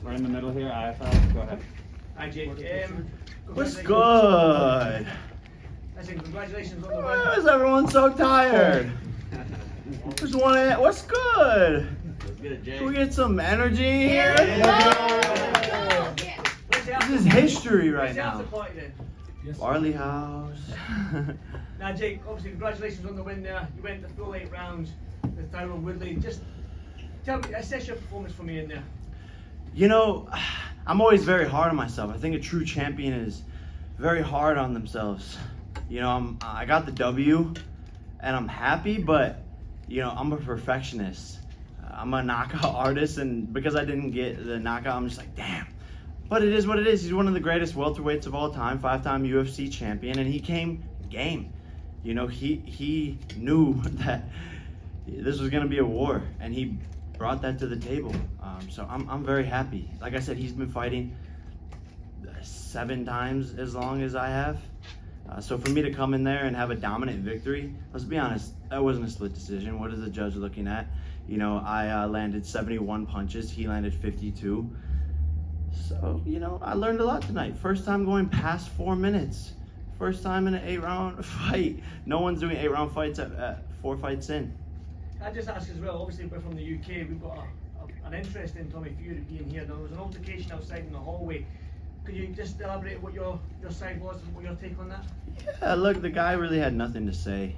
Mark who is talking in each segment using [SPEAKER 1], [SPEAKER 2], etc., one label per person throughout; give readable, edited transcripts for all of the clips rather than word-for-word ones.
[SPEAKER 1] We're in the middle here, IFL. Go ahead.
[SPEAKER 2] Hi, Jake.
[SPEAKER 3] What's good?
[SPEAKER 2] I said congratulations on the
[SPEAKER 3] Why
[SPEAKER 2] win.
[SPEAKER 3] is everyone so tired? Just want what's good?
[SPEAKER 4] What's good, Jake?
[SPEAKER 3] Can we get some energy here? This is history right now. Barley House.
[SPEAKER 2] Now, Jake, obviously congratulations on the win there. You went the full 8 rounds with Tyrone Woodley. Just tell me, assess your performance for me in there.
[SPEAKER 3] You know, I'm always very hard on myself. I think a true champion is very hard on themselves. You know, I got the W, and I'm happy, but you know, I'm a perfectionist. I'm a knockout artist, and because I didn't get the knockout, I'm just like, damn. But it is what it is. He's one of the greatest welterweights of all time, 5-time UFC champion, and he came game. You know, he knew that this was gonna be a war, and he brought that to the table. So I'm very happy. Like I said, he's been fighting 7 times as long as I have. So for me to come in there and have a dominant victory, let's be honest, that wasn't a split decision. What is the judge looking at? You know, I landed 71 punches, he landed 52. So, you know, I learned a lot tonight. First time going past 4 minutes. First time in an 8-round fight. No one's doing 8-round fights at 4 fights in.
[SPEAKER 2] I just ask as well, obviously we're from the UK, we've got an interest in Tommy Fury being here. There was an altercation outside in the hallway. Could you just elaborate what your side was and what your take on that?
[SPEAKER 3] Yeah, look, the guy really had nothing to say.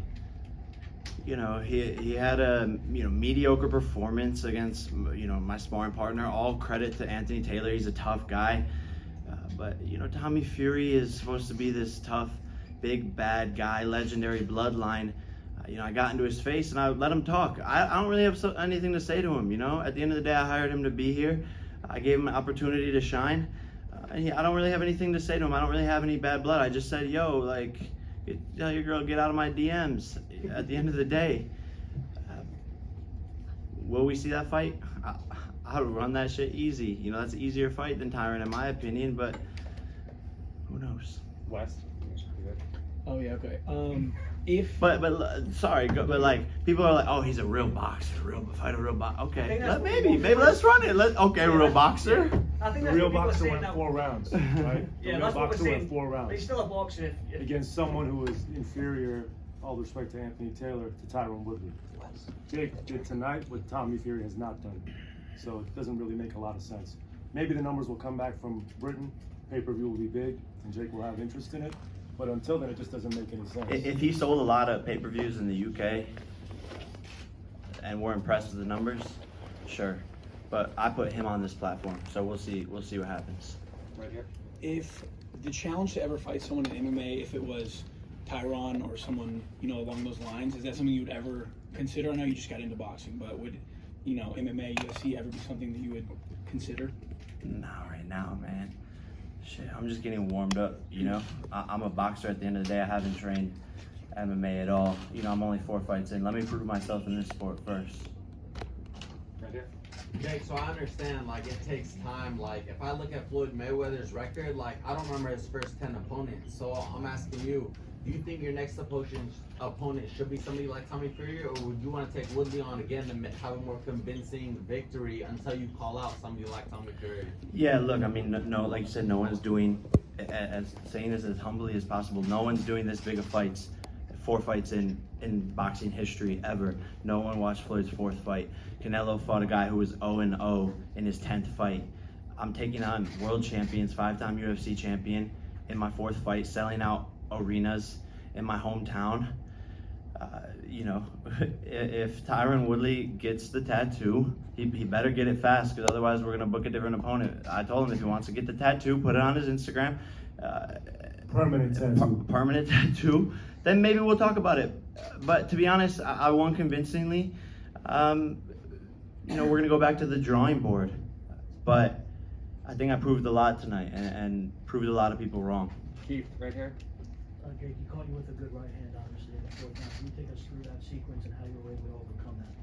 [SPEAKER 3] You know, he had a mediocre performance against my sparring partner. All credit to Anthony Taylor. He's a tough guy, but Tommy Fury is supposed to be this tough, big bad guy, legendary bloodline. I got into his face and I let him talk. I don't really have anything to say to him. At the end of the day, I hired him to be here. I gave him an opportunity to shine. I don't really have anything to say to him. I don't really have any bad blood. I just said, yo, like, tell your girl, get out of my DMs. At the end of the day, will we see that fight? I would run that shit easy. That's an easier fight than Tyron, in my opinion, but who knows?
[SPEAKER 1] Wes.
[SPEAKER 5] Oh yeah, okay.
[SPEAKER 3] But like people are like, oh, he's a real boxer, fight a real boxer. Okay, maybe let's run it. Real boxer.
[SPEAKER 2] I think
[SPEAKER 6] The
[SPEAKER 2] that's
[SPEAKER 6] real
[SPEAKER 2] what people are
[SPEAKER 6] boxer
[SPEAKER 2] saying
[SPEAKER 6] went
[SPEAKER 2] now.
[SPEAKER 6] 4 rounds, right?
[SPEAKER 2] Yeah,
[SPEAKER 6] the real
[SPEAKER 2] that's what we're
[SPEAKER 6] boxer
[SPEAKER 2] saying.
[SPEAKER 6] went 4 rounds
[SPEAKER 2] But he's still a boxer if
[SPEAKER 6] against someone who was inferior, all due respect to Anthony Taylor, to Tyrone Woodley. Jake did tonight what Tommy Fury has not done, so it doesn't really make a lot of sense. Maybe the numbers will come back from Britain, pay-per-view will be big, and Jake will have interest in it. But until then, it just doesn't make any sense.
[SPEAKER 3] If he sold a lot of pay-per-views in the UK and we're impressed with the numbers, sure. But I put him on this platform, so we'll see what happens.
[SPEAKER 1] Right here.
[SPEAKER 5] If the challenge to ever fight someone in MMA, if it was Tyron or someone along those lines, is that something you would ever consider? I know you just got into boxing, but would MMA, UFC ever be something that you would consider?
[SPEAKER 3] Not right now, man. Shit, I'm just getting warmed up, I'm a boxer at the end of the day. I haven't trained MMA at all. I'm only 4 fights in. Let me prove myself in this sport first.
[SPEAKER 1] Right here.
[SPEAKER 4] Jake, so I understand, like, it takes time. Like, if I look at Floyd Mayweather's record, like, I don't remember his first 10 opponents. So I'm asking you, do you think your next opponent should be somebody like Tommy Fury, or would you want to take Woodley on again and have a more convincing victory until you call out somebody like Tommy Fury?
[SPEAKER 3] Yeah, look, I mean, no, like you said, no one's doing, as saying this as humbly as possible, no one's doing this big of fights, 4 fights in boxing history ever. No one watched Floyd's 4th fight. Canelo fought a guy who was 0-0 in his 10th fight. I'm taking on world champions, 5-time UFC champion in my 4th fight, selling out arenas in my hometown. If Tyron Woodley gets the tattoo, he better get it fast, because otherwise we're gonna book a different opponent. I told him if he wants to get the tattoo, put it on his Instagram.
[SPEAKER 6] Permanent tattoo.
[SPEAKER 3] Permanent tattoo. Then maybe we'll talk about it. But to be honest, I won convincingly. We're gonna go back to the drawing board. But I think I proved a lot tonight and proved a lot of people wrong.
[SPEAKER 1] Keith, right here.
[SPEAKER 7] Jake, he caught you with a good right hand, obviously, in the 4th round. Can you take us through that sequence and how you were able to overcome that?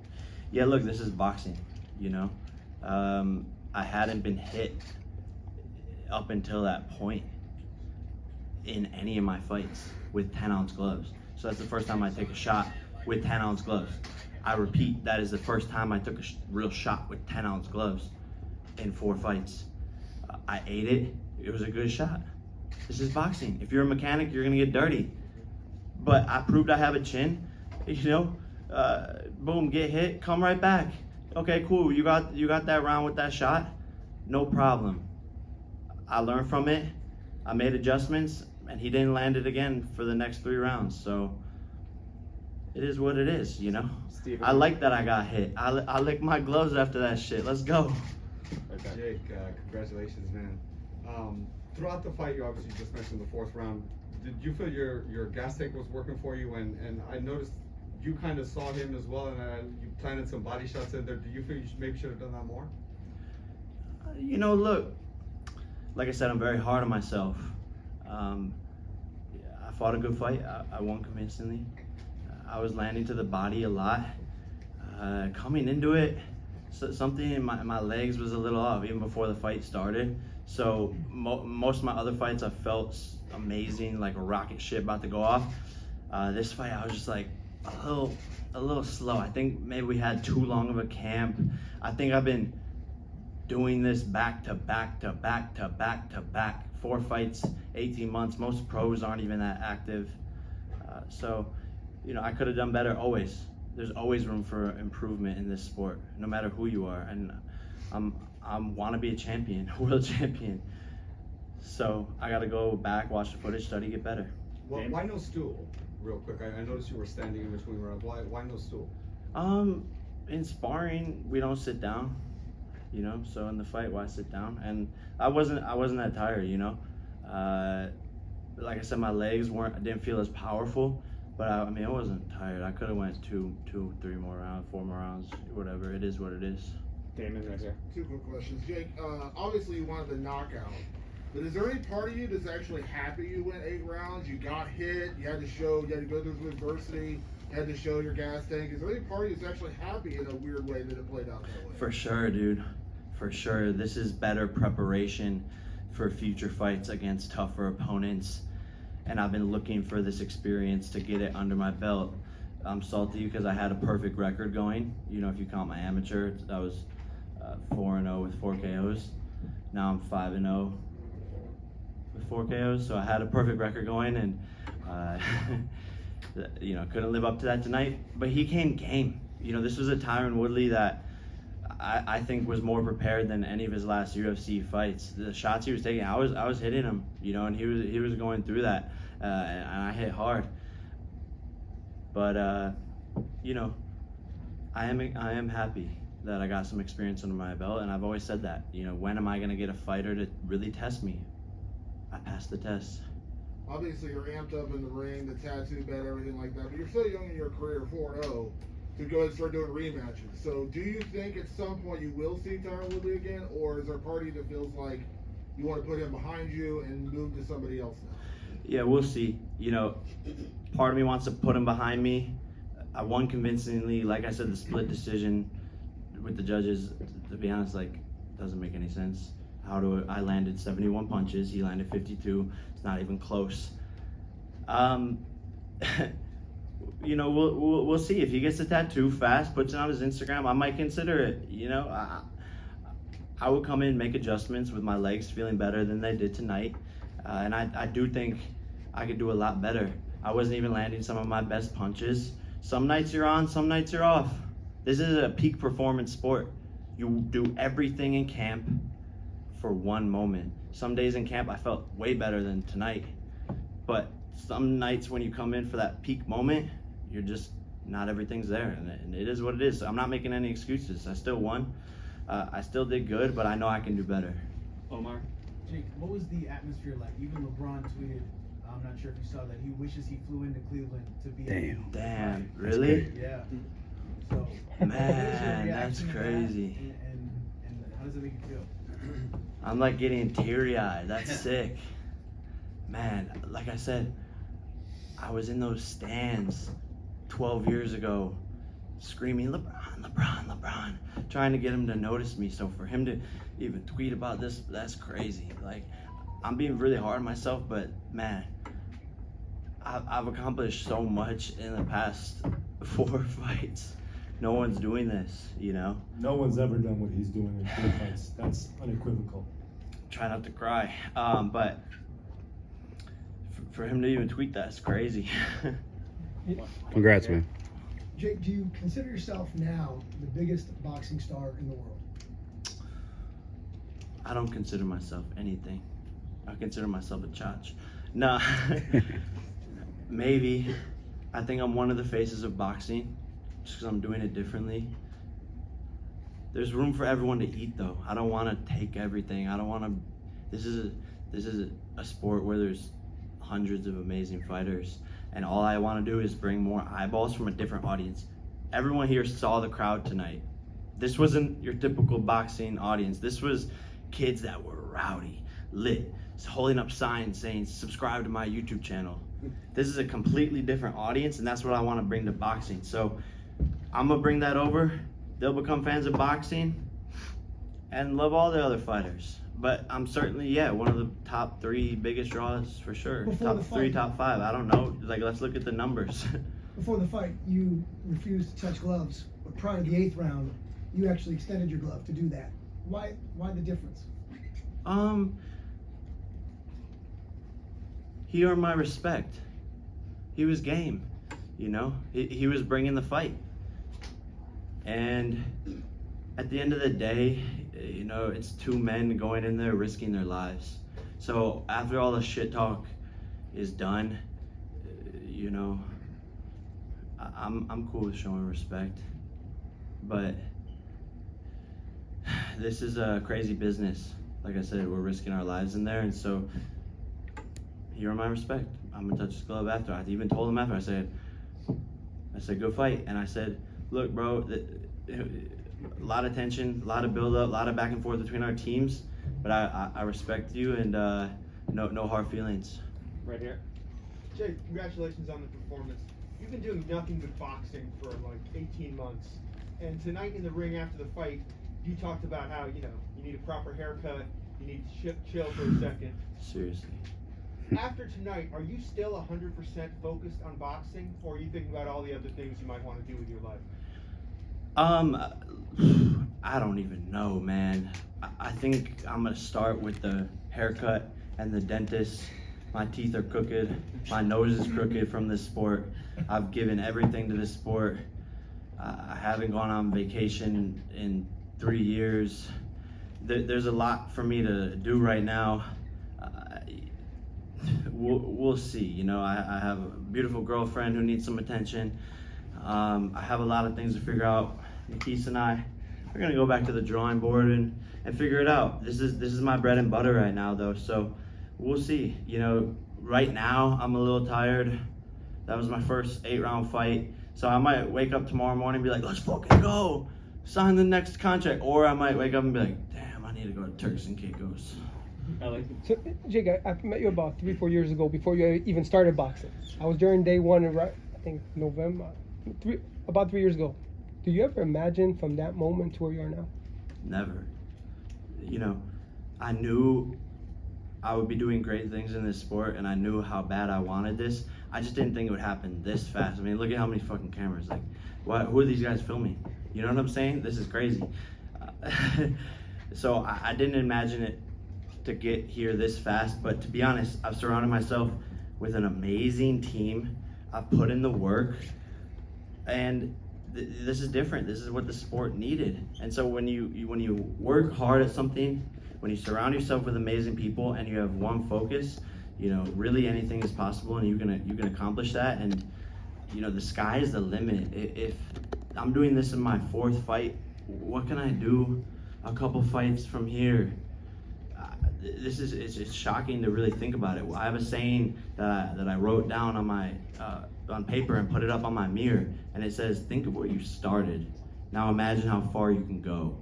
[SPEAKER 3] Yeah, look, this is boxing, I hadn't been hit up until that point in any of my fights with 10-ounce gloves. So that's the first time I take a shot with 10-ounce gloves. I repeat, that is the first time I took a real shot with 10-ounce gloves in 4 fights. I ate it. It was a good shot. This is boxing. If you're a mechanic, you're gonna get dirty. But I proved I have a chin. You know, boom, get hit, come right back. Okay, cool. You got that round with that shot. No problem. I learned from it. I made adjustments, and he didn't land it again for the next 3 rounds. So it is what it is, you know.
[SPEAKER 1] Steven.
[SPEAKER 3] I like that I got hit. I licked my gloves after that shit. Let's go.
[SPEAKER 1] Right there.
[SPEAKER 8] Jake, congratulations, man. Throughout the fight, you obviously just mentioned the 4th round. Did you feel your gas tank was working for you? And I noticed you kind of saw him as well, and you planted some body shots in there. Do you feel you maybe should have done that more?
[SPEAKER 3] You know, look, like I said, I'm very hard on myself. I fought a good fight. I won convincingly. I was landing to the body a lot. Coming into it, something in my legs was a little off even before the fight started. So most of my other fights, I felt amazing, like a rocket ship about to go off. This fight, I was just like a little slow. I think maybe we had too long of a camp. I think I've been doing this back to back to back to back to back. 4 fights, 18 months. Most pros aren't even that active. So, you know, I could have done better always. There's always room for improvement in this sport, no matter who you are. And I want to be a champion, a world champion. So I got to go back, watch the footage, study, get better.
[SPEAKER 8] Well, why no stool? Real quick, I noticed you were standing in between rounds. Why no stool?
[SPEAKER 3] In sparring, we don't sit down, you know. So in the fight, why sit down? And I wasn't that tired, you know. Like I said, my legs didn't feel as powerful, but I mean, I wasn't tired. I could have went 2, 3 more rounds, 4 more rounds, whatever. It is what it is.
[SPEAKER 1] Damon, right here.
[SPEAKER 9] 2 quick questions. Jake, obviously you wanted the knockout, but is there any part of you that's actually happy you went 8 rounds? You got hit, you had to go through adversity, you had to show your gas tank. Is there any part of you that's actually happy in a weird way that it played out that way?
[SPEAKER 3] For sure, dude. For sure. This is better preparation for future fights against tougher opponents. And I've been looking for this experience to get it under my belt. I'm salty because I had a perfect record going. You know, if you count my amateur, I was 4-0 with 4 KOs. Now I'm 5-0 with 4 KOs. So I had a perfect record going, and you know, couldn't live up to that tonight. But he came game. You know, this was a Tyron Woodley that I think was more prepared than any of his last UFC fights. The shots he was taking, I was hitting him, you know, and he was going through that, and I hit hard. But you know, I am happy that I got some experience under my belt, and I've always said that. You know, when am I gonna get a fighter to really test me? I passed the test.
[SPEAKER 9] Obviously you're amped up in the ring, the tattoo bed, everything like that, but you're so young in your career, 4-0. To go and start doing rematches. So do you think at some point you will see Tyron Woodley again, or is there a party that feels like you want to put him behind you and move to somebody else now?
[SPEAKER 3] Yeah, we'll see. You know, part of me wants to put him behind me. I won convincingly. Like I said, the split decision with the judges, to be honest, like, doesn't make any sense. I landed 71 punches, he landed 52. It's not even close. You know, we'll see. If he gets a tattoo fast, puts it on his Instagram, I might consider it. You know, I would come in, make adjustments with my legs feeling better than they did tonight. And I do think I could do a lot better. I wasn't even landing some of my best punches. Some nights you're on, some nights you're off. This is a peak performance sport. You do everything in camp for one moment. Some days in camp I felt way better than tonight. But some nights when you come in for that peak moment, you're just, not everything's there, and it is what it is. So I'm not making any excuses. I still won. I still did good, but I know I can do better.
[SPEAKER 1] Omar.
[SPEAKER 10] Jake, what was the atmosphere like? Even LeBron tweeted, I'm not sure if you saw that, he wishes he flew into Cleveland to be.
[SPEAKER 3] Damn, really?
[SPEAKER 10] Yeah. So,
[SPEAKER 3] Man, that's crazy.
[SPEAKER 10] And how does it make you feel?
[SPEAKER 3] I'm like getting teary-eyed. That's sick. Man, like I said, I was in those stands 12 years ago screaming, LeBron, LeBron, LeBron, trying to get him to notice me. So for him to even tweet about this, that's crazy. Like, I'm being really hard on myself, but man, I've accomplished so much in the past 4 fights. No one's doing this, you know?
[SPEAKER 6] No one's ever done what he's doing in 4 fights. That's unequivocal.
[SPEAKER 3] try not to cry. But for him to even tweet that's crazy.
[SPEAKER 11] Congrats, man.
[SPEAKER 12] Jake, do you consider yourself now the biggest boxing star in the world?
[SPEAKER 3] I don't consider myself anything. I consider myself a chach. No, maybe. I think I'm one of the faces of boxing, just because I'm doing it differently. There's room for everyone to eat, though. I don't want to take everything. I don't want to. This is a sport where there's hundreds of amazing fighters, and all I want to do is bring more eyeballs from a different audience. Everyone here saw the crowd tonight. This wasn't your typical boxing audience. This was kids that were rowdy, lit, holding up signs saying subscribe to my YouTube channel. This is a completely different audience, and that's what I want to bring to boxing. So I'm gonna bring that over. They'll become fans of boxing and love all the other fighters. But I'm certainly, one of the top 3 biggest draws for sure.
[SPEAKER 12] Before
[SPEAKER 3] Top
[SPEAKER 12] the
[SPEAKER 3] 3,
[SPEAKER 12] fight.
[SPEAKER 3] top 5. I don't know. Like, let's look at the numbers.
[SPEAKER 12] Before the fight, you refused to touch gloves, but prior to the 8th round, you actually extended your glove to do that. Why the difference?
[SPEAKER 3] He earned my respect. He was game, you know. He was bringing the fight. And at the end of the day, you know, it's 2 men going in there risking their lives. So after all the shit talk is done, you know, I'm cool with showing respect. But this is a crazy business. Like I said, we're risking our lives in there, and so he earned my respect. I'm gonna touch his glove after. I even told him after. I said, go fight. And I said, look, bro, a lot of tension, a lot of build up, a lot of back and forth between our teams, but I respect you, and no hard feelings.
[SPEAKER 1] Right here.
[SPEAKER 13] Jake, congratulations on the performance. You've been doing nothing but boxing for like 18 months, and tonight in the ring after the fight, you talked about how, you know, you need a proper haircut, you need to chill for a second.
[SPEAKER 3] Seriously.
[SPEAKER 13] After tonight, are you still 100% focused on boxing, or are you thinking about all the other things you might want to do with your life?
[SPEAKER 3] I don't even know, man. I think I'm gonna start with the haircut and the dentist. My teeth are crooked. My nose is crooked from this sport. I've given everything to this sport. I haven't gone on vacation in 3 years. There's a lot for me to do right now. We'll see. You know, I have a beautiful girlfriend who needs some attention. I have a lot of things to figure out. Nikisa and I are gonna go back to the drawing board and figure it out. This is my bread and butter right now, though. So we'll see. You know, right now I'm a little tired. That was my first 8-round fight. So I might wake up tomorrow morning and be like, let's fucking go, sign the next contract. Or I might wake up and be like, damn, I need to go to Turks and Caicos.
[SPEAKER 14] So, Jake, I met you about 3-4 years ago before you even started boxing. I was during day 1 in, I think, November, about 3 years ago. Do you ever imagine from that moment to where you are now?
[SPEAKER 3] Never. You know, I knew I would be doing great things in this sport, and I knew how bad I wanted this. I just didn't think it would happen this fast. I mean, look at how many fucking cameras. Like, who are these guys filming? You know what I'm saying? This is crazy. So I didn't imagine it to get here this fast, but to be honest, I've surrounded myself with an amazing team. I've put in the work, and this is different. This is what the sport needed. And so when you work hard at something, when you surround yourself with amazing people and you have one focus, you know, really anything is possible, and you can accomplish that. And you know, the sky is the limit. If I'm doing this in my 4th fight, what can I do a couple fights from here? It's shocking to really think about it. I have a saying that I wrote down on my on paper and put it up on my mirror, and it says, think of where you started. Now imagine how far you can go.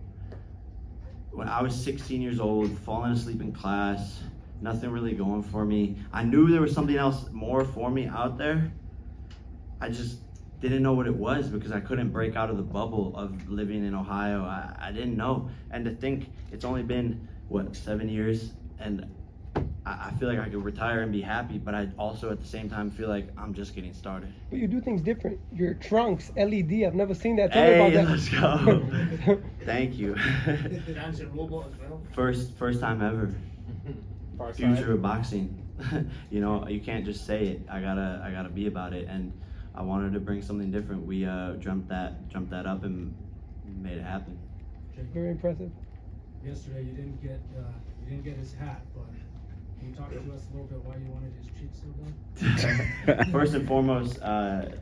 [SPEAKER 3] When I was 16 years old, falling asleep in class, nothing really going for me. I knew there was something else more for me out there. I just didn't know what it was because I couldn't break out of the bubble of living in Ohio. I didn't know. And to think it's only been, 7 years, and I feel like I could retire and be happy, but I also at the same time feel like I'm just getting started.
[SPEAKER 14] But you do things different. Your trunks, LED, I've never seen that. Tell me about that.
[SPEAKER 3] Let's go. Thank you.
[SPEAKER 2] Dancing robot as well.
[SPEAKER 3] First time ever.
[SPEAKER 1] Far side.
[SPEAKER 3] future of boxing. You know, you can't just say it. I gotta be about it, and I wanted to bring something different. We jumped that up and made it happen.
[SPEAKER 14] Very impressive.
[SPEAKER 10] Yesterday you didn't get his hat, but can you talk to us a little bit why you wanted his cheeks so bad?
[SPEAKER 3] First and foremost,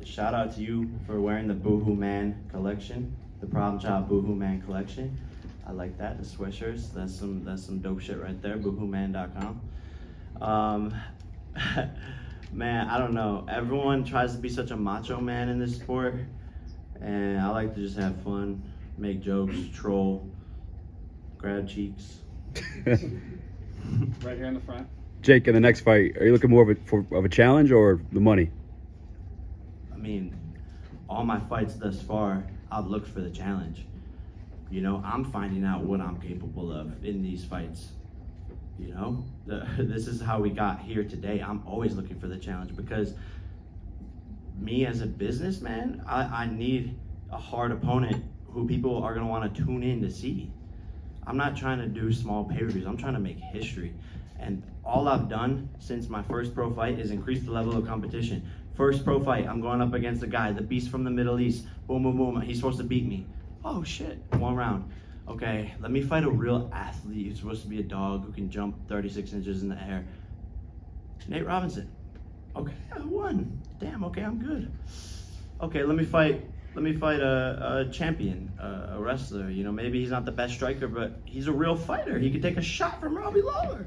[SPEAKER 3] shout out to you for wearing the Boohoo Man collection, the Problem Child Boohoo Man collection. I like that, the sweatshirts. That's some dope shit right there. BoohooMan.com. Man, I don't know. Everyone tries to be such a macho man in this sport, and I like to just have fun, make jokes, troll, grab cheeks.
[SPEAKER 1] Right here in the front.
[SPEAKER 11] Jake, in the next fight, are you looking more of a challenge or the money?
[SPEAKER 3] I mean, all my fights thus far, I've looked for the challenge. You know, I'm finding out what I'm capable of in these fights. You know, this is how we got here today. I'm always looking for the challenge because me as a businessman, I need a hard opponent who people are going to want to tune in to see. I'm not trying to do small pay-per-views. I'm trying to make history. And all I've done since my first pro fight is increase the level of competition. First pro fight, I'm going up against a guy, the beast from the Middle East. Boom, boom, boom. He's supposed to beat me. Oh, shit. 1 round. Okay, let me fight a real athlete who's supposed to be a dog who can jump 36 inches in the air. Nate Robinson. Okay, I won. Damn, okay, I'm good. Okay, let me fight a champion, a wrestler. You know, maybe he's not the best striker, but he's a real fighter. He could take a shot from Robbie Lawler.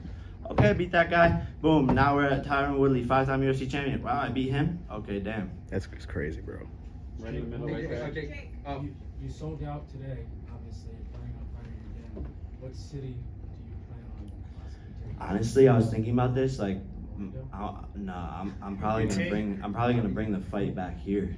[SPEAKER 3] Okay, I beat that guy. Boom, now we're at Tyron Woodley, 5-time UFC champion. Wow, I beat him? Okay, damn.
[SPEAKER 11] That's crazy, bro.
[SPEAKER 1] Right in the middle, right there.
[SPEAKER 10] You sold out today, obviously, you're planning on fighting again. What city do you plan on possibly taking?
[SPEAKER 3] Honestly, I was thinking about this, like, I'm probably gonna bring the fight back here.